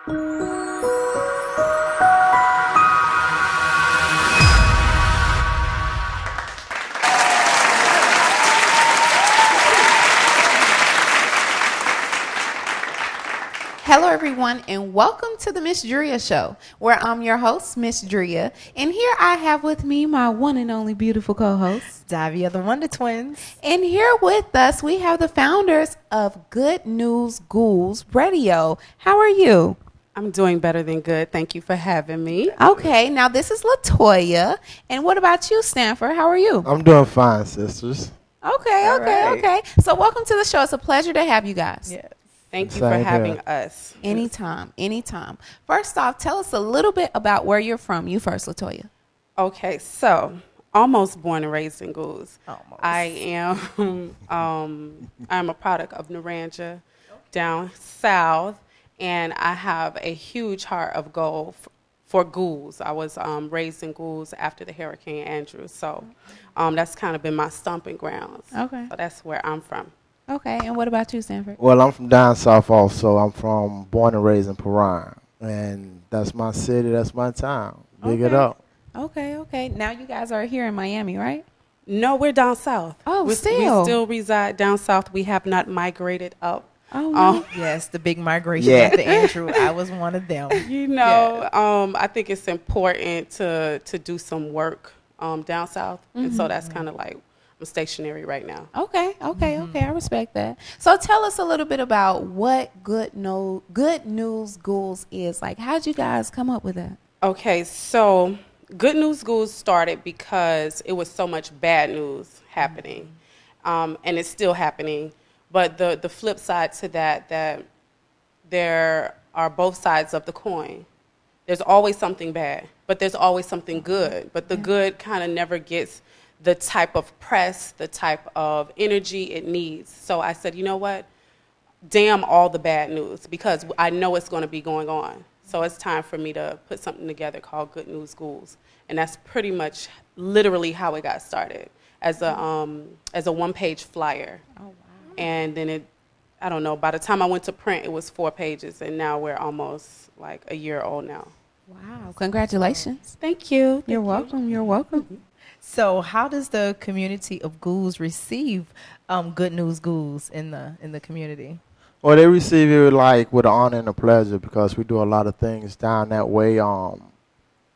Hello, everyone, and welcome to the Ms.Dria Show, where I'm your host, Ms.Dria, and here I have with me my one and only beautiful co-host, Davia, the Wonder Twins. And here with us, we have the founders of GoodNews Goulds Radio. How are you? I'm doing better than good. Thank you for having me. Okay, now this is Latoya, and what about you, Stanford? How are you? I'm doing fine, sisters. Okay. So welcome to the show. It's a pleasure to have you guys. Yes. Thank you for having us. Anytime. First off, tell us a little bit about where you're from. You first, Latoya. Okay, so almost born and raised in Ghouls. Almost. I am I'm a product of Naranja down south, and I have a huge heart of gold for Ghouls. I was raised in Ghouls after the Hurricane Andrew, so that's kind of been my stomping grounds. Okay. So that's where I'm from. Okay, and what about you, Stanford? Well, I'm from down south also. I'm from born and raised in Paran. And that's my city, that's my town. Big it up. Okay. Now you guys are here in Miami, right? No, we're down south. Oh, we still reside down south. We have not migrated up. Oh, no. Yes, the big migration after Andrew. I was one of them. You know, I think it's important to do some work down south. And so that's kind of like, I'm stationary right now. Okay. I respect that. So tell us a little bit about what GoodNews Goulds is. Like, how'd you guys come up with that? Okay, so GoodNews Goulds started because it was so much bad news happening. And it's still happening. But the flip side to that there are both sides of the coin. There's always something bad, but there's always something good. But the good kind of never gets the type of press, the type of energy it needs. So I said, you know what? Damn all the bad news, because I know it's going to be going on. So it's time for me to put something together called GoodNews Goulds. And that's pretty much literally how it got started, as a one-page flyer. Oh, wow. And then I don't know, by the time I went to print, it was 4 pages, and now we're almost like a year old now. Wow, congratulations. Thank you. You're welcome. So how does the community of Ghouls receive GoodNews Goulds in the community? Well, they receive it like with an honor and a pleasure because we do a lot of things down that way.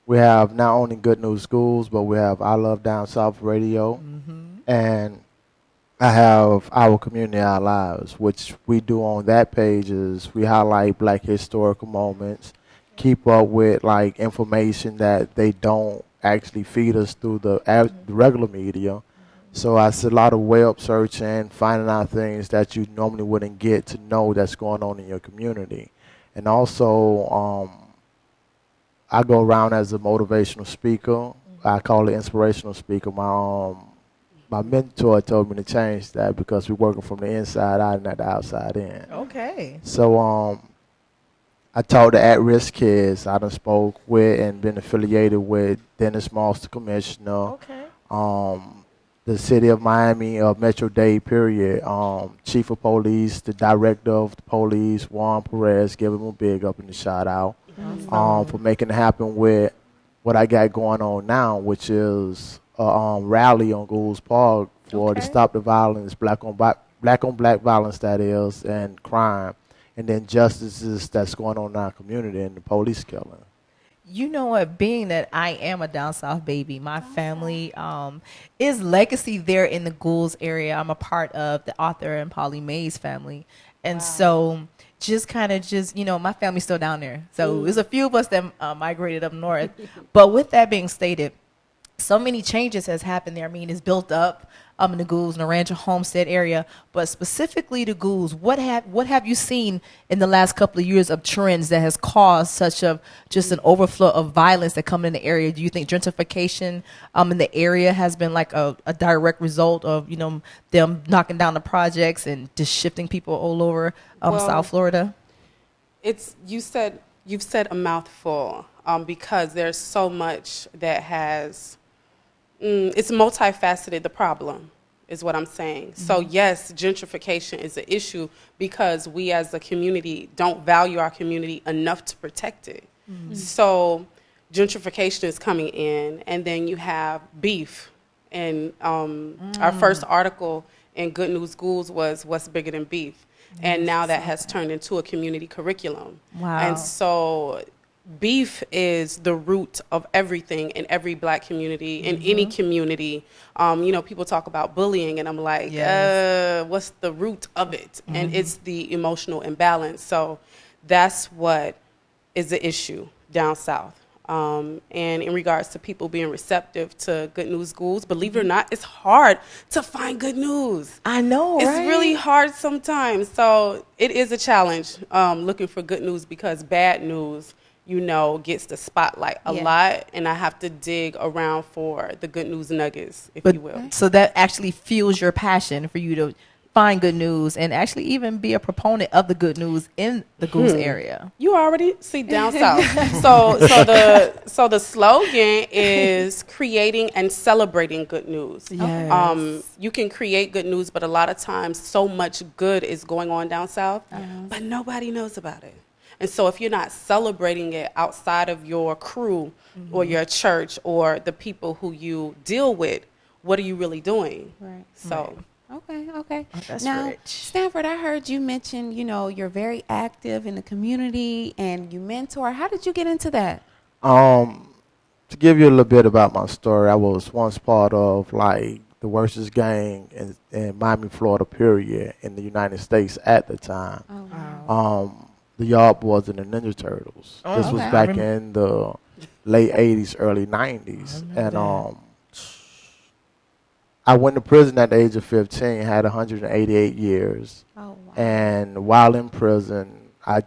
We have not only GoodNews Goulds, but we have I Love Down South Radio. And I have Our Community, Our Lives, which we do on that page is we highlight black historical moments, keep up with like information that they don't actually feed us through the regular media. So it's a lot of web searching, finding out things that you normally wouldn't get to know that's going on in your community. And also, I go around as a motivational speaker. I call it inspirational speaker. My mentor told me to change that because we're working from the inside out and not the outside in. Okay. So I taught the at-risk kids. I done spoke with and been affiliated with Dennis Moss, the commissioner. Okay. The city of Miami, Metro-Dade, period. Chief of police, the director of the police, Juan Perez, give him a big up and a shout out for making it happen with what I got going on now, which is a rally on Ghouls Park for to stop the violence, black on black violence that is, and crime. And then justices that's going on in our community and the police killing. You know what? Being that I am a down south baby, my family is legacy there in the Ghouls area. I'm a part of the Arthur and Polly Mays family. And so my family's still down there. So there's a few of us that migrated up north. But with that being stated, so many changes has happened there. I mean, it's built up in the Ghouls, Naranja, Homestead area, but specifically the Ghouls, what have you seen in the last couple of years of trends that has caused such just an overflow of violence that come in the area? Do you think gentrification in the area has been like a direct result of them knocking down the projects and just shifting people all over South Florida? You've said a mouthful because there's so much that has. It's multifaceted, the problem. is what I'm saying. So yes, gentrification is an issue because we as a community don't value our community enough to protect it. So gentrification is coming in, and then you have beef. And our first article in Good News Goulds was What's Bigger Than Beef? And now that has turned into a community curriculum. Wow. And so beef is the root of everything in every black community, in any community. You know, people talk about bullying, and I'm like, what's the root of it? And it's the emotional imbalance. So that's what is the issue down south. And in regards to people being receptive to Good News Goulds, believe it or not, it's hard to find good news. I know, It's right? really hard sometimes. So it is a challenge looking for good news, because bad news, you know, gets the spotlight a lot, and I have to dig around for the good news nuggets, if you will. So that actually fuels your passion for you to find good news and actually even be a proponent of the good news in the Ghouls area. You already see down south. So the slogan is creating and celebrating good news. Yes. You can create good news, but a lot of times so much good is going on down south, but nobody knows about it. And so if you're not celebrating it outside of your crew or your church or the people who you deal with, what are you really doing? Right. So. Okay. Oh, that's now, rich. Stanford, I heard you mention, you know, you're very active in the community and you mentor. How did you get into that? To give you a little bit about my story, I was once part of like the worstest gang in Miami, Florida, period, in the United States at the time. Oh, wow. The Yard Boys and the Ninja Turtles. Oh, This was okay. back in the late 80s, early 90s. And I went to prison at the age of 15, had 188 years. Oh, wow. And while in prison, I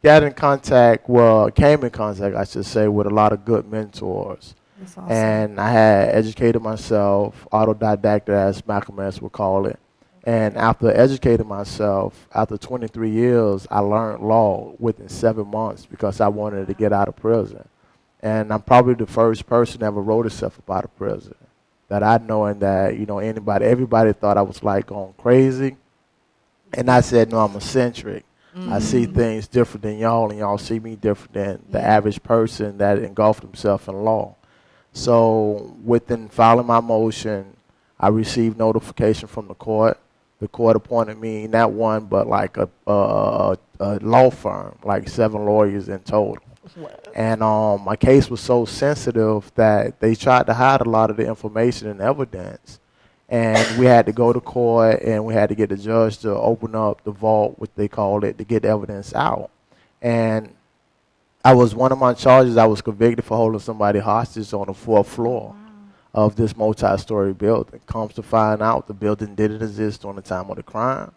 came in contact, I should say, with a lot of good mentors. That's awesome. And I had educated myself, autodidactic as Malcolm X would call it. And after educating myself, after 23 years, I learned law within 7 months because I wanted to get out of prison. And I'm probably the first person that ever wrote himself up out of prison that I know, and that, you know, everybody thought I was like going crazy. And I said, no, I'm eccentric. I see things different than y'all, and y'all see me different than the average person that engulfed himself in law. So within filing my motion, I received notification from the court. The court appointed me not one, but like a law firm, like 7 lawyers in total. And my case was so sensitive that they tried to hide a lot of the information and evidence. And we had to go to court, and we had to get the judge to open up the vault, what they called it, to get the evidence out. And one of my charges, I was convicted for holding somebody hostage on the 4th floor of this multi-story building. Comes to find out, the building didn't exist during the time of the crime,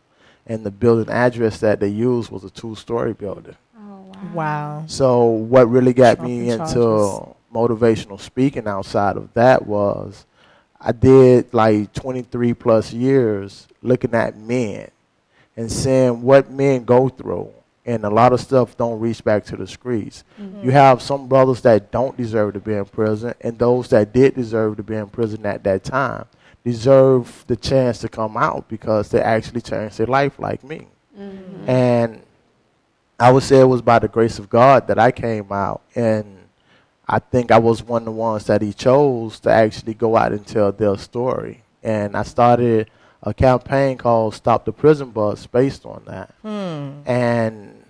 and the building address that they used was a 2-story building. Wow. So what really got me Shocking into charges. motivational speaking outside of that was I did like 23 plus years looking at men and seeing what men go through. And a lot of stuff don't reach back to the streets. You have some brothers that don't deserve to be in prison, and those that did deserve to be in prison at that time deserve the chance to come out because they actually changed their life like me. And I would say it was by the grace of God that I came out, and I think I was one of the ones that he chose to actually go out and tell their story. And I started a campaign called Stop the Prison Bus based on that. And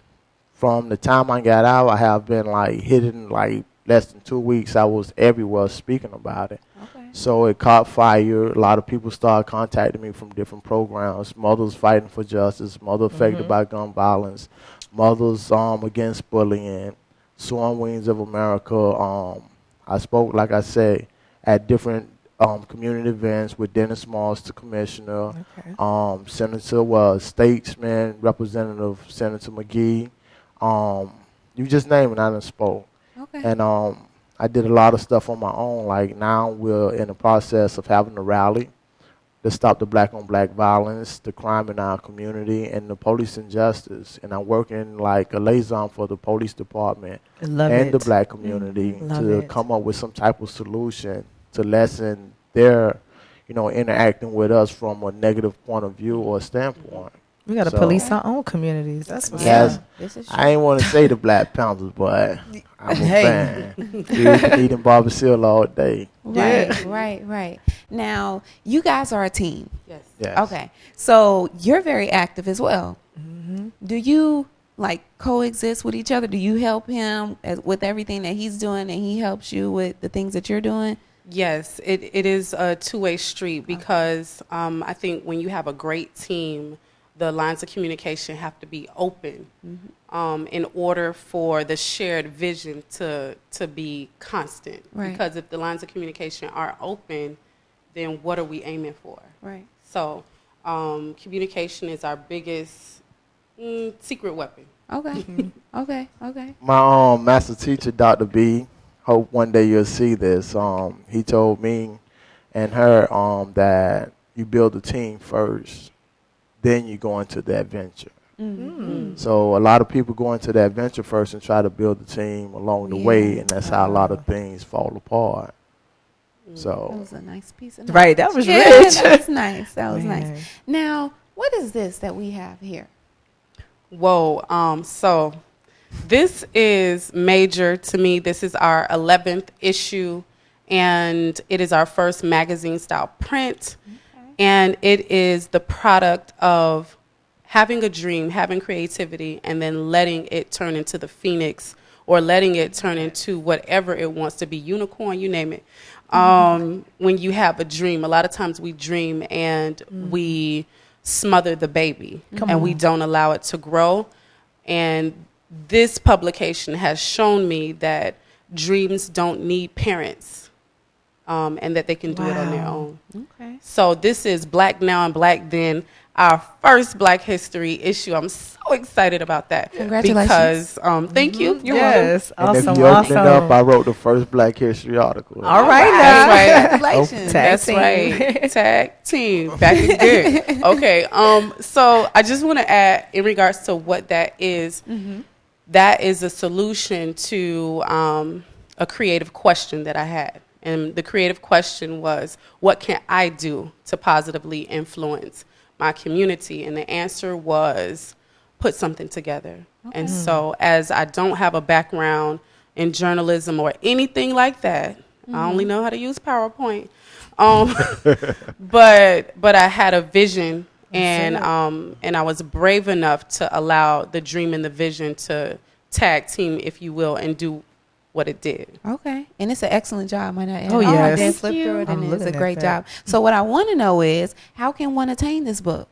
from the time I got out, I have been like hidden, like less than 2 weeks, I was everywhere speaking about it. Okay. So it caught fire. A lot of people started contacting me from different programs. Mothers fighting for justice, mothers affected by gun violence, mothers against bullying, Sworn Wings of America. I spoke, like I say, at different community events with Dennis Moss, the commissioner, Senator, statesman, Representative Senator McGee. You just name it, I done spoke. Okay. And I did a lot of stuff on my own. Like now we're in the process of having a rally to stop the black-on-black violence, the crime in our community, and the police injustice. And I'm working like a liaison for the police department and the black community to come up with some type of solution to lessen their, interacting with us from a negative point of view or standpoint. We got to So- police our own communities. That's what's Yes. up. This is I ain't want to say the Black Panthers, but I'm a Hey. fan. Eating Barbecue all day. Right. Now, you guys are a team. Yes. Yes. Okay. So you're very active as well. Mm-hmm. Do you coexist with each other? Do you help him with everything that he's doing and he helps you with the things that you're doing? Yes, it is a two-way street because I think when you have a great team, the lines of communication have to be open in order for the shared vision to be constant. Right. Because if the lines of communication are open, then what are we aiming for? Right. So communication is our biggest secret weapon. Okay. Okay. My master teacher, Dr. B, hope one day you'll see this. He told me and her that you build a team first, then you go into the adventure. Mm-hmm. So a lot of people go into the adventure first and try to build a team along the way, and that's how a lot of things fall apart. That So was a nice piece of Right, that was yeah, rich. that was nice. That was Man. nice. Now, what is this that we have here? Whoa. So this is major to me. This is our 11th issue, and it is our first magazine-style print. Okay. And it is the product of having a dream, having creativity, and then letting it turn into the phoenix or letting it turn into whatever it wants to be, unicorn, you name it. When you have a dream, a lot of times we dream and we smother the baby and we don't allow it to grow. And this publication has shown me that dreams don't need parents and that they can do it on their own. Okay. So this is Black Now and Black Then, our first Black History issue. I'm so excited about that. Congratulations. Because, thank you. You're welcome. Yes, and awesome, if you open it up, awesome. I wrote the first Black History article. All right, That's now. right. Congratulations. Tag That's team. right. Tag team. Back again. Okay. So I just want to add in regards to what that is. That is a solution to a creative question that I had. And the creative question was, what can I do to positively influence my community? And the answer was, put something together. And so as I don't have a background in journalism or anything like that, I only know how to use PowerPoint. But I had a vision, and I was brave enough to allow the dream and the vision to tag team, if you will, and do what it did. Okay. And it's an excellent job. I Oh, yes. I did flip Thank through it, I'm and it's a looking at great that. job. So what I want to know is, how can one attain this book?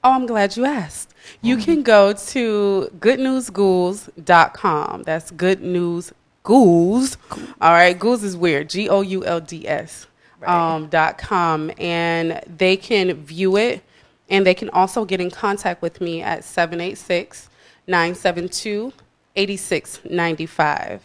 Oh, I'm glad you asked. You can go to GoodNewsGoulds.com. That's Good News Goulds. All right, Ghouls is weird. GOULDS. .com, and they can view it, and they can also get in contact with me at 786-972-8695.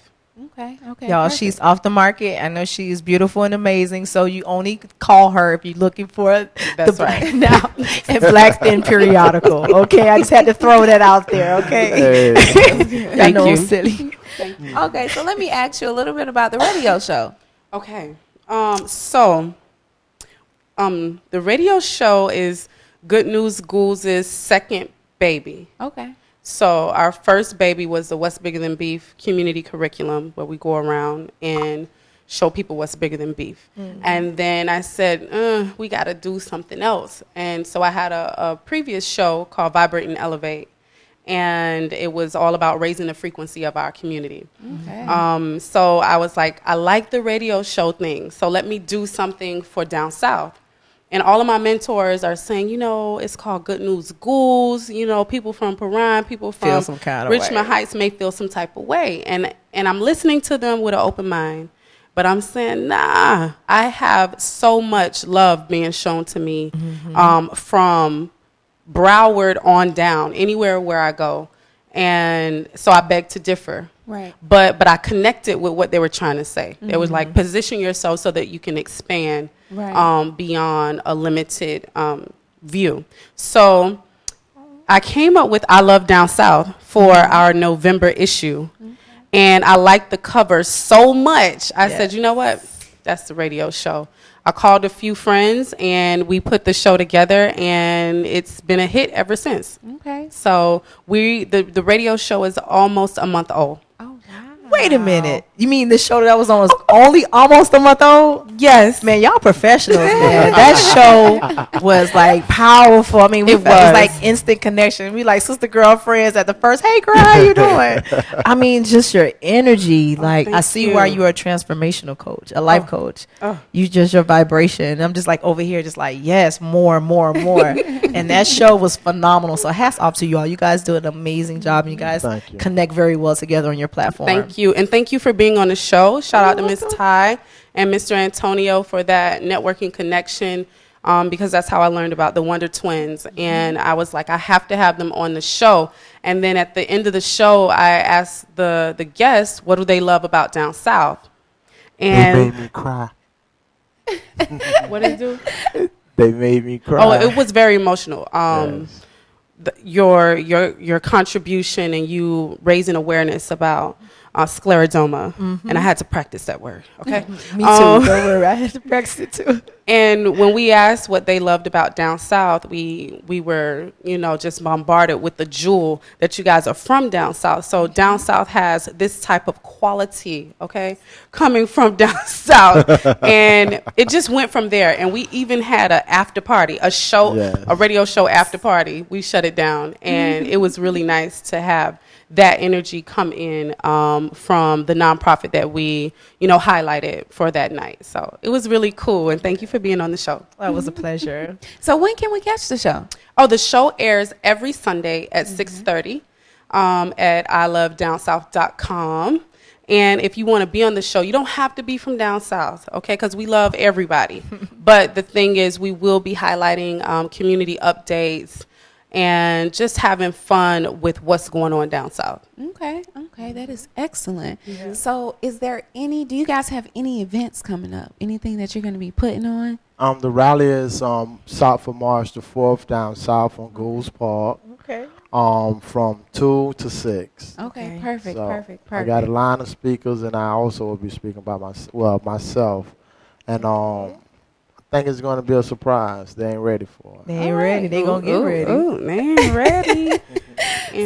Okay. Y'all, perfect. she's off the market. I know she is beautiful and amazing. So you only call her if you're looking for That's the right. Now and Black Then periodical. Okay, I just had to throw that out there. Okay, Hey, I know you. I'm silly. Okay, so let me ask you a little bit about the radio show. Okay. So the radio show is Good News Goulds' second baby. Okay. So our first baby was the What's Bigger Than Beef community curriculum, where we go around and show people what's bigger than beef. And then I said, we got to do something else. And so I had a previous show called Vibrate and Elevate, and it was all about raising the frequency of our community. Okay. So I was like, I like the radio show thing, so let me do something for down south. And all of my mentors are saying, it's called Good News Goulds. People from Paran, people Feel from some kind of Richmond way. Heights may feel some type of way. And I'm listening to them with an open mind. But I'm saying, nah, I have so much love being shown to me from Broward on down, anywhere where I go. And so I beg to differ. Right. But I connected with what they were trying to say. It was like, position yourself so that you can expand Right. beyond a limited view. So I came up with I Love Down South for our November issue. And I liked the cover so much. I said, you know what? That's the radio show. I called a few friends, and we put the show together, and it's been a hit ever since. Okay. So the radio show is almost a month old. Oh, wow. Wait a minute. You mean the show that was on was only almost a month old? Yes. Man, y'all professionals, man. That show was like powerful. I mean, it was like instant connection. We like sister girlfriends at the first, hey girl, how you doing? I mean, just your energy. Like, I see why you are a transformational coach, a life coach. You just your vibration. I'm just like over here, just like, yes, more. And that show was phenomenal. So hats off to you all. You guys do an amazing job. And you guys connect very well together on your platform. Thank you. And thank you for being on the show. Shout out to Ms. Ty and Mr. Antonio for that networking connection, because that's how I learned about the Wonder Twins. And I was like, I have to have them on the show. And then at the end of the show, I asked the guests, what do they love about down south? And they made me cry. What did it do? They made me cry. Oh, it was very emotional. Yes. Your contribution and you raising awareness about scleroderma, and I had to practice that word. Okay, Me too. Don't worry, I had to practice it too. And when we asked what they loved about down south, we were just bombarded with the jewel that you guys are from down south. So down south has this type of quality, okay, coming from down south, and it just went from there. And we even had an after party, a radio show after party. We shut it down, and it was really nice to have that energy come in from the nonprofit that we, highlighted for that night. So it was really cool, and thank you for being on the show. That was a pleasure. So when can we catch the show? Oh, the show airs every Sunday at 6:30 at ilovedownsouth.com. And if you want to be on the show, you don't have to be from down south, okay, because we love everybody. But the thing is, we will be highlighting community updates and just having fun with what's going on down south. Okay, that is excellent. Yeah. So do you guys have any events coming up? Anything that you're going to be putting on? The rally is south for March the 4th down south on Ghouls Park. Okay. From 2 to 6. Okay, perfect. I got a line of speakers, and I also will be speaking about myself. And I think it's going to be a surprise. They ain't ready for it. They ain't ready. They going to get ready. They ain't ready.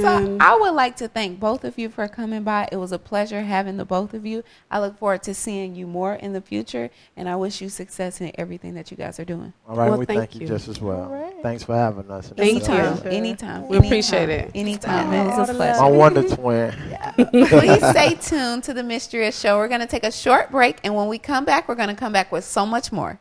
So I would like to thank both of you for coming by. It was a pleasure having the both of you. I look forward to seeing you more in the future, and I wish you success in everything that you guys are doing. All right, well, we thank you just as well. Right. Thanks for having us. Anytime. We appreciate it. Anytime. It was a pleasure. My wonder twin. Please stay tuned to the Ms.Dria show. We're going to take a short break, and when we come back, we're going to come back with so much more.